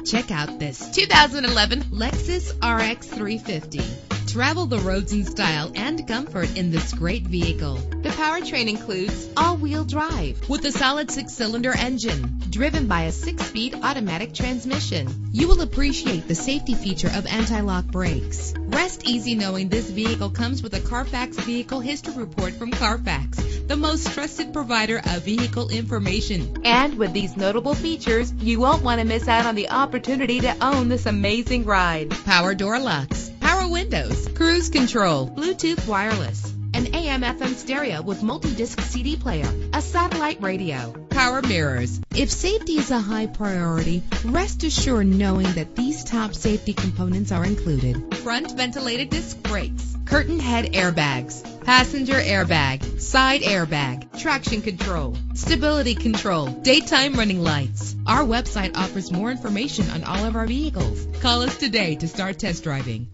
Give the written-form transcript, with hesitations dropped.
Check out this 2011 Lexus RX 350. Travel the roads in style and comfort in this great vehicle. The powertrain includes all-wheel drive with a solid 6-cylinder engine driven by a 6-speed automatic transmission. You will appreciate the safety feature of anti-lock brakes. Rest easy knowing this vehicle comes with a Carfax Vehicle History Report from Carfax, the most trusted provider of vehicle information. And with these notable features, you won't want to miss out on the opportunity to own this amazing ride. Power door locks, power windows, cruise control, Bluetooth wireless, an AM/FM stereo with multi-disc CD player, a satellite radio, power mirrors. If safety is a high priority, rest assured knowing that these top safety components are included: front ventilated disc brakes, curtain head airbags, passenger airbag, side airbag, traction control, stability control, daytime running lights. Our website offers more information on all of our vehicles. Call us today to start test driving.